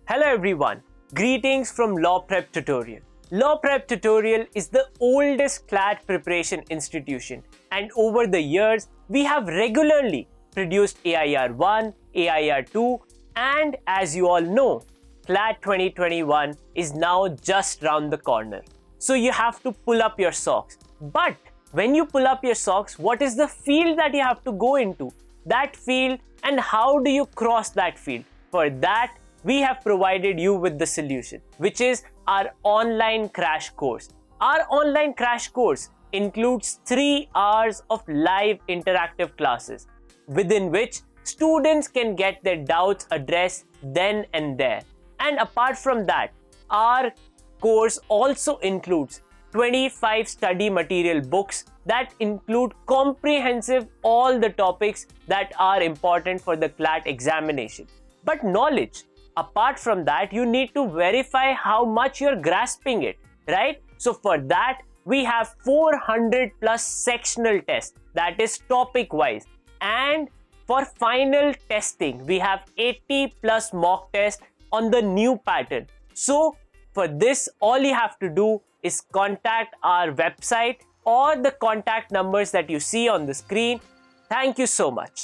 Hello everyone, greetings from Law Prep Tutorial. Law Prep Tutorial is the oldest CLAT preparation institution, and over the years we have regularly produced AIR 1, AIR 2, and as you all know, CLAT 2021 is now just round the corner. So you have to pull up your socks. But when you pull up your socks, what is the field that you have to go into? That field, and how do you cross that field? For that, we have provided you with the solution, which is our online crash course. Our online crash course includes 3 hours of live interactive classes, within which students can get their doubts addressed then and there. And apart from that, our course also includes 25 study material books that include comprehensive all the topics that are important for the CLAT examination. But knowledge, apart from that, you need to verify how much you're grasping it, right? So for that, we have 400 plus sectional tests, that is topic wise. And for final testing, we have 80 plus mock tests on the new pattern. So for this, all you have to do is contact our website or the contact numbers that you see on the screen. Thank you so much.